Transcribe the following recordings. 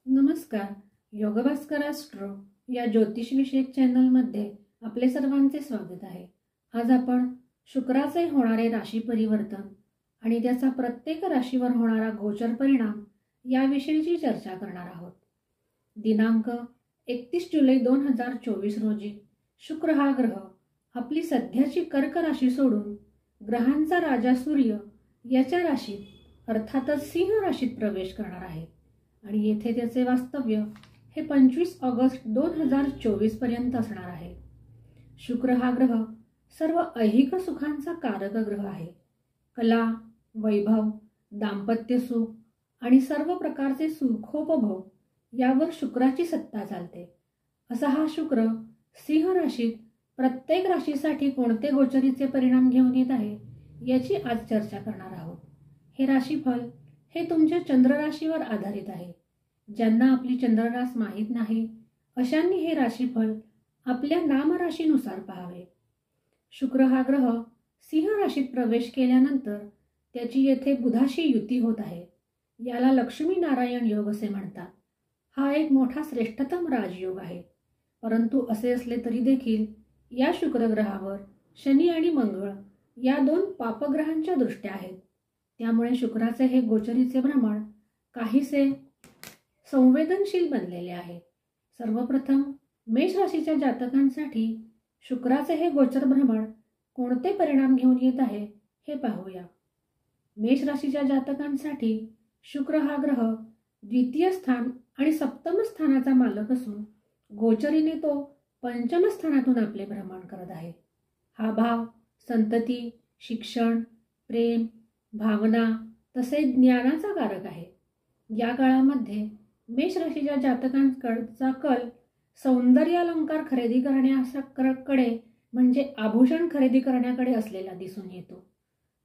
नमस्कार. योगभास्कर ॲस्ट्रो या ज्योतिषविषयक चॅनलमध्ये आपले सर्वांचे स्वागत आहे. आज आपण शुक्राचे होणारे राशी परिवर्तन आणि त्याचा प्रत्येक राशीवर होणारा गोचर परिणाम याविषयीची चर्चा करणार आहोत. दिनांक 31 जुलै 2024 रोजी शुक्र हा ग्रह आपली सध्याची कर्क राशी सोडून ग्रहांचा राजा सूर्य याच्या राशीत अर्थातच सिंह राशीत प्रवेश करणार आहे आणि येथे त्याचे वास्तव्य हे 25 ऑगस्ट 2024 पर्यंत असणार आहे. शुक्र हा ग्रह सर्व ऐहिक सुखांचा कारक ग्रह आहे. कला, वैभव, दाम्पत्य सुख आणि सर्व प्रकारचे सुखोपभोग यावर शुक्राची सत्ता चालते. असा हा शुक्र सिंह राशीत प्रत्येक राशीसाठी कोणते गोचरीचे परिणाम घेऊन येत आहे याची आज चर्चा करणार आहोत. हे राशीफल हे तुमच्या चंद्र राशीवर आधारित आहे. ज्यांना आपली चंद्ररास माहीत नाही अशांनी हे राशीफल आपल्या नामराशीनुसार पाहावे. शुक्र हा ग्रह सिंह राशीत प्रवेश केल्यानंतर त्याची येथे बुधाशी युती होत आहे. याला लक्ष्मी नारायण योग असे म्हणतात. हा एक मोठा श्रेष्ठतम राजयोग आहे. परंतु असे असले तरी देखील या शुक्र ग्रहावर शनी आणि मंगळ या दोन पापग्रहांच्या दृष्ट्या आहेत. त्यामुळे शुक्राचे हे गोचरीचे भ्रमण काहीसे संवेदनशील बनलेले आहे. सर्वप्रथम मेष राशीच्या जातकांसाठी शुक्राचे हे गोचर भ्रमण कोणते परिणाम घेऊन येत आहे हे पाहूया. मेष राशीच्या जातकांसाठी शुक्र हा ग्रह द्वितीय स्थान आणि सप्तम स्थानाचा मालक असून गोचरीने तो पंचम स्थानातून आपले भ्रमण करत आहे. हा भाव संतती, शिक्षण, प्रेम, भावना तसेच ज्ञानाचा कारक आहे. या काळामध्ये मेष राशीच्या जातकांचा कल सौंदर्यालंकार खरेदी करण्याकडे म्हणजे आभूषण खरेदी करण्याकडे असलेला दिसून येतो.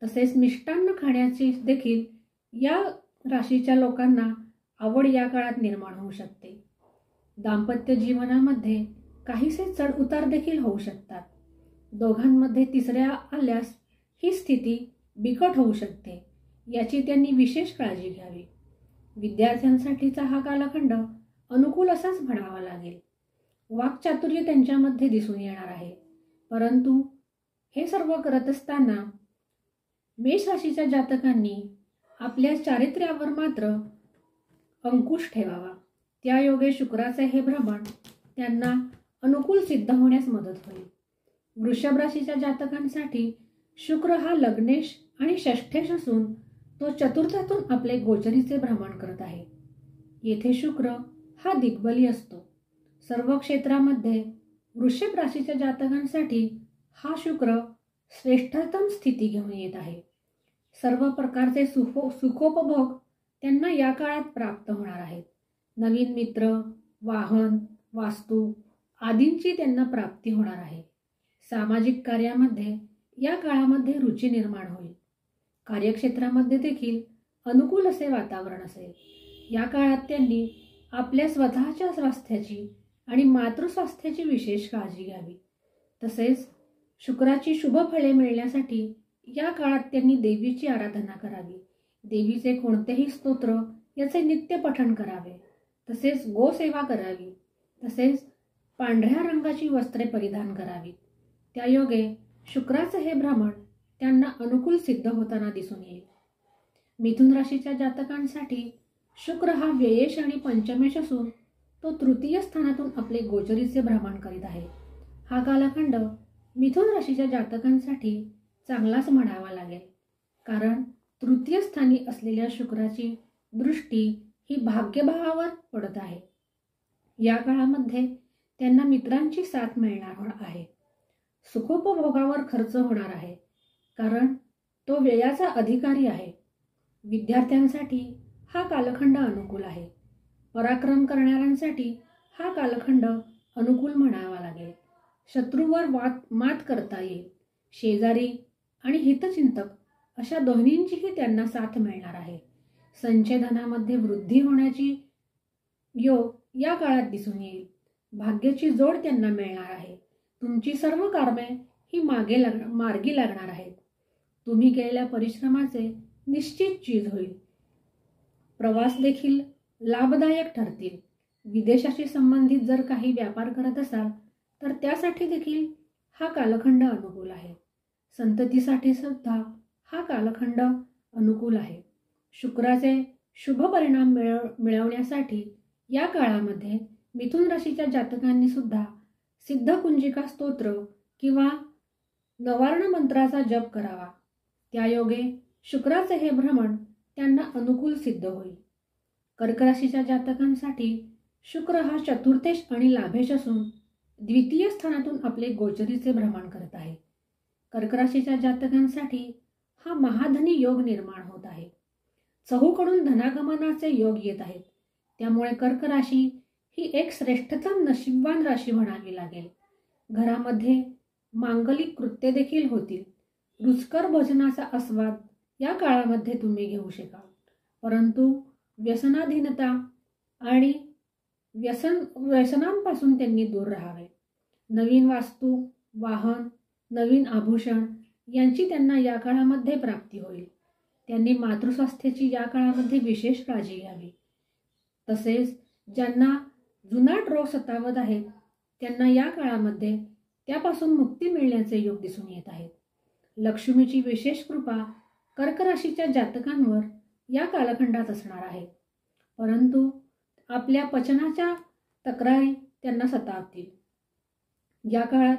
तसेच मिष्टान्न खाण्याची देखील या राशीच्या लोकांना आवड या काळात निर्माण होऊ शकते. दाम्पत्य जीवनामध्ये काहीसे चढ उतार देखील होऊ शकतात. दोघांमध्ये तिसऱ्या आल्यास ही स्थिती बिकट होऊ शकते. याची त्यांनी विशेष काळजी घ्यावी. विद्यार्थ्यांसाठीचा हा कालखंड अनुकूल असाच म्हणावा लागेल. वाक्चातुर्य त्यांच्यामध्ये दिसून येणार आहे. परंतु हे सर्व करत असताना मेष राशीच्या जातकांनी आपल्या चारित्र्यावर मात्र अंकुश ठेवावा. त्यायोगे शुक्राचे हे भ्रमण त्यांना अनुकूल सिद्ध होण्यास मदत होईल. वृषभ राशीच्या जातकांसाठी शुक्र हा लग्नेश आणि षष्ठेश असून तो चतुर्थातून आपले गोचरीचे भ्रमण करत आहे. येथे शुक्र हा दिग्बली असतो. सर्व क्षेत्रामध्ये वृषभ राशीच्या जातकांसाठी हा शुक्र श्रेष्ठतम स्थिती घेऊन येत आहे. सर्व प्रकारचे सुखोपभोग त्यांना या काळात प्राप्त होणार आहेत. नवीन मित्र, वाहन, वास्तू आदींची त्यांना प्राप्ती होणार आहे. सामाजिक कार्यामध्ये या काळामध्ये रुची निर्माण होईल. कार्यक्षेत्रामध्ये देखील अनुकूल असे वातावरण असेल. या काळात त्यांनी आपल्या स्वतःच्या स्वास्थ्याची आणि मातृस्वास्थ्याची विशेष काळजी घ्यावी. तसेच शुक्राची शुभ फळे मिळण्यासाठी या काळात त्यांनी देवीची आराधना करावी. देवीचे कोणतेही स्तोत्र याचे नित्य पठण करावे. तसेच गोसेवा करावी. तसेच पांढऱ्या रंगाची वस्त्रे परिधान करावीत. त्यायोगे शुक्राचे हे भ्रमण त्यांना अनुकूल सिद्ध होताना दिसून येईल. मिथुन राशीच्या जातकांसाठी शुक्र हा व्ययेश आणि पंचमेश असून तो तृतीय स्थानातून आपले गोचरीचे भ्रमण करीत आहे. हा कालखंड मिथुन राशीच्या जातकांसाठी चांगलाच म्हणावा लागेल. कारण तृतीय स्थानी असलेल्या शुक्राची दृष्टी ही भाग्यभावावर पडत आहे. या काळामध्ये त्यांना मित्रांची साथ मिळणार आहे. सुखोपभोगावर खर्च होणार आहे कारण तो व्ययाचा अधिकारी आहे. विद्यार्थ्यांसाठी हा कालखंड अनुकूल आहे. पराक्रम करणाऱ्यांसाठी हा कालखंड अनुकूल म्हणावा लागेल. शत्रूवर मात करता येईल. शेजारी आणि हितचिंतक अशा दोन्हींचीही त्यांना साथ मिळणार आहे. संचय-धनामध्ये वृद्धी होण्याची योग या काळात दिसून येईल. भाग्याची जोड त्यांना मिळणार आहे. तुमची सर्व कर्मे ही मार्गी लागणार आहेत. तुम्ही केलेल्या परिश्रमाचे निश्चित चीज होईल. प्रवास देखील लाभदायक ठरतील. विदेशाशी संबंधित जर काही व्यापार करत असाल तर त्यासाठी देखील हा कालखंड अनुकूल आहे. संततीसाठी सुद्धा हा कालखंड अनुकूल आहे. शुक्राचे शुभ परिणाम मिळवण्यासाठी या काळामध्ये मिथुन राशीच्या जातकांनी सुद्धा सिद्धकुंजिका स्तोत्र किंवा नवार्ण मंत्राचा जप करावा. त्यायोगे शुक्राचे हे भ्रमण त्यांना अनुकूल सिद्ध होईल. कर्क राशीच्या जातकांसाठी शुक्र हा चतुर्थेश आणि लाभेश असून द्वितीय स्थानातून आपले गोचरीचे भ्रमण करत आहे. कर्क राशीच्या जातकांसाठी हा महाधनी योग निर्माण होत आहे. चहूकडून धनागमनाचे योग येत आहेत. त्यामुळे कर्क राशी ही एक श्रेष्ठतम नशीबवान राशी म्हणावी लागेल. घरामध्ये मांगलिक कृत्य देखील होतील. रुचकर भोजनाचा आस्वाद या काळामध्ये तुम्ही घेऊ शकाल. परंतु व्यसनाधीनता आणि व्यसनांपासून त्यांनी दूर राहावे. नवीन वास्तू, वाहन, नवीन आभूषण यांची त्यांना या काळामध्ये प्राप्ती होईल. त्यांनी मातृस्वास्थ्याची या काळामध्ये विशेष काळजी घ्यावी. तसेच ज्यांना जुनाट रोग सतावत आहेत त्यांना या काळामध्ये त्यापासून मुक्ती मिळण्याचे योग दिसून येत आहेत. लक्ष्मीची विशेष कृपा कर्क राशीच्या जातकांवर या कालखंडात असणार आहे. परंतु आपल्या पचनाच्या तक्रारी त्यांना सतावतील. या काळात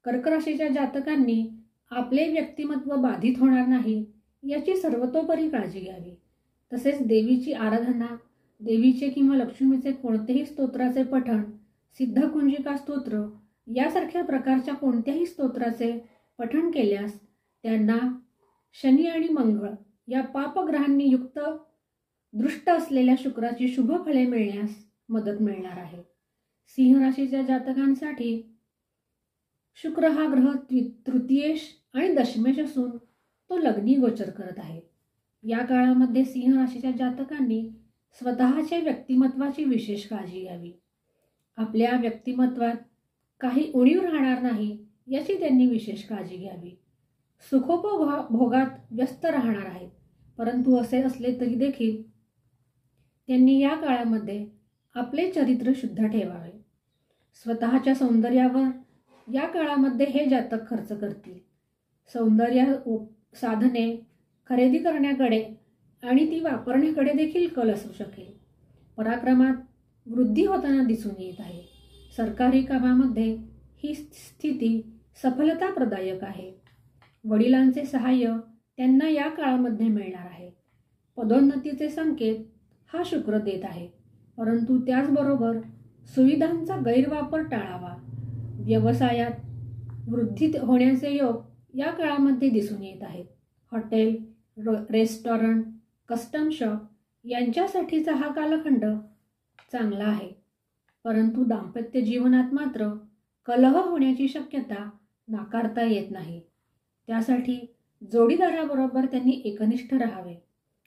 कर्क राशीच्या जातकांनी आपले व्यक्तिमत्व बाधित होणार नाही याची सर्वतोपरी काळजी घ्यावी. तसेच देवीची आराधना, देवीचे किंवा लक्ष्मीचे कोणतेही स्तोत्राचे पठण, सिद्धकुंजिका स्तोत्र यासारख्या प्रकारच्या कोणत्याही स्तोत्राचे पठण केल्यास त्यांना शनी आणि मंगळ या पापग्रहांनी युक्त दृष्ट असलेल्या शुक्राची शुभ फळे मिळण्यास मदत मिळणार आहे. सिंह राशीच्या जातकांसाठी शुक्र हा ग्रह तृतीयेश आणि दशमेश असून तो लग्नी गोचर करत आहे. या काळामध्ये सिंह राशीच्या जातकांनी स्वतःच्या व्यक्तिमत्वाची विशेष काळजी घ्यावी. आपल्या व्यक्तिमत्वात काही उणीव राहणार नाही याची त्यांनी विशेष काळजी घ्यावी. सुखोपभोगात व्यस्त राहणार आहेत. परंतु असे असले तरी देखील त्यांनी या काळामध्ये आपले चरित्र शुद्ध ठेवावे. स्वतःच्या सौंदर्यावर या काळामध्ये हे जातक खर्च करतील. सौंदर्य साधने खरेदी करण्याकडे आणि ती वापरण्याकडे देखील कल असू शकेल. पराक्रमात वृद्धी होताना दिसून येत आहे. सरकारी कामामध्ये ही स्थिती सफलताप्रदायक आहे. वडिलांचे सहाय्य त्यांना या काळामध्ये मिळणार आहे. पदोन्नतीचे संकेत हा शुक्र देत आहे. परंतु त्याचबरोबर सुविधांचा गैरवापर टाळावा. व्यवसायात वृद्धी होण्याचे योग या काळामध्ये दिसून येत आहेत. हॉटेल, रेस्टॉरंट, कस्टम शॉप यांच्यासाठीचा हा कालखंड चांगला आहे. परंतु दाम्पत्य जीवनात मात्र कलह होण्याची शक्यता नाकारता येत नाही. त्यासाठी जोडीदाराबरोबर त्यांनी एकनिष्ठ राहावे.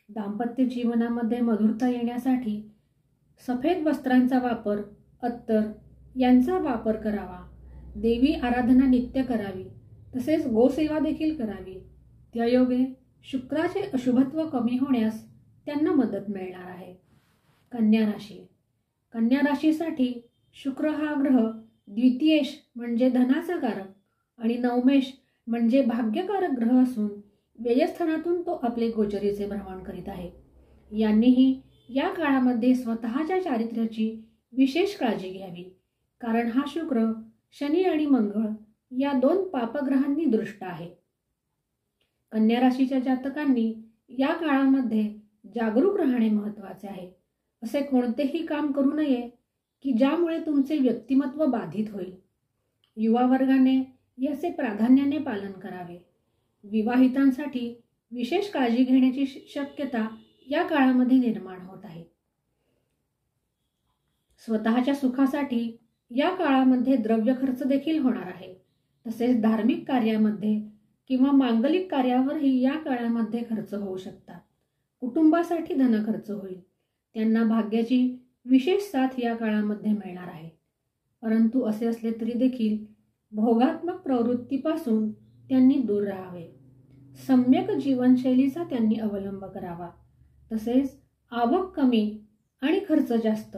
दाम्पत्य जीवनामध्ये मधुरता येण्यासाठी सफेद वस्त्रांचा वापर, अत्तर यांचा वापर करावा. देवी आराधना नित्य करावी. तसेच गोसेवा देखील करावी. त्यायोगे शुक्राचे अशुभत्व कमी होण्यास त्यांना मदत मिळणार आहे. कन्या राशी. कन्या राशीसाठी शुक्र हा ग्रह द्वितीयेश म्हणजे धनाचा कारक आणि नवमेश म्हणजे भाग्यकारक ग्रह असून व्ययस्थानातून तो आपले गोचरीचे भ्रमण करीत आहे. यांनीही या काळामध्ये स्वतःच्या चारित्र्याची विशेष काळजी घ्यावी. कारण हा शुक्र शनी आणि मंगळ या दोन पापग्रहांनी दृष्ट आहे. कन्या राशीच्या जातकांनी या काळामध्ये जागरूक राहणे महत्त्वाचे आहे. असे कोणतेही काम करू नये की ज्यामुळे तुमचे व्यक्तिमत्व बाधित होईल. युवा वर्गाने याचे प्राधान्याने पालन करावे. विवाहितांसाठी विशेष काळजी घेण्याची शक्यता या काळामध्ये निर्माण होत आहे. स्वतःच्या सुखासाठी या काळामध्ये द्रव्य खर्च देखील होणार आहे. तसेच धार्मिक कार्यामध्ये किंवा मांगलिक कार्यावरही या काळामध्ये खर्च होऊ शकतात. कुटुंबासाठी धनखर्च होईल. त्यांना भाग्याची विशेष साथ या काळामध्ये मिळणार आहे. परंतु असे असले तरी देखील भोगात्मक प्रवृत्तीपासून त्यांनी दूर राहावे. सम्यक जीवनशैलीचा त्यांनी अवलंब करावा. तसेच आवक कमी आणि खर्च जास्त,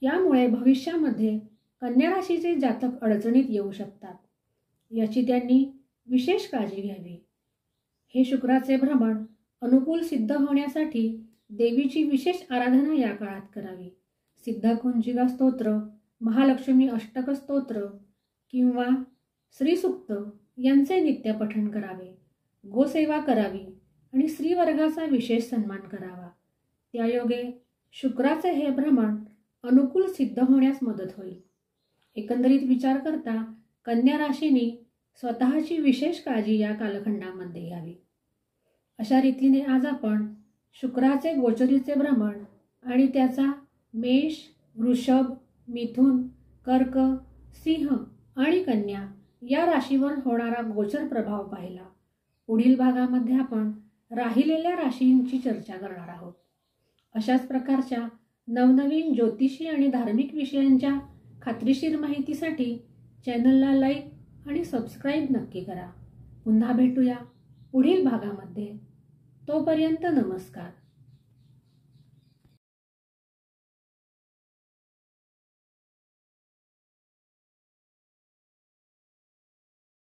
यामुळे भविष्यामध्ये कन्या राशीचे जातक अडचणीत येऊ शकतात. याची त्यांनी विशेष काळजी घ्यावी. हे शुक्राचे भ्रमण अनुकूल सिद्ध होण्यासाठी देवीची विशेष आराधना या काळात करावी. सिद्धाकुंजिका स्तोत्र, महालक्ष्मी अष्टक स्तोत्र किंवा श्रीसूक्त यांचे नित्य पठण करावे. गोसेवा करावी आणि स्त्रीवर्गाचा विशेष सन्मान करावा. त्यायोगे शुक्राचे हे भ्रमण अनुकूल सिद्ध होण्यास मदत होईल. एकंदरीत विचार करता कन्या राशीने स्वतःची विशेष काळजी या कालखंडामध्ये घ्यावी. अशा रीतीने आज आपण शुक्राचे गोचरीचे भ्रमण आणि त्याचा मेष, वृषभ, मिथुन, कर्क, सिंह आणि कन्या या राशीवर होणारा गोचर प्रभाव पाहिला. पुढील भागामध्ये आपण राहिलेल्या राशींची चर्चा करणार आहोत. अशाच प्रकारच्या नवनवीन ज्योतिषी आणि धार्मिक विषयांच्या खात्रीशीर माहितीसाठी चॅनलला लाईक आणि सबस्क्राईब नक्की करा. पुन्हा भेटूया पुढील भागामध्ये. तोपर्यंत नमस्कार.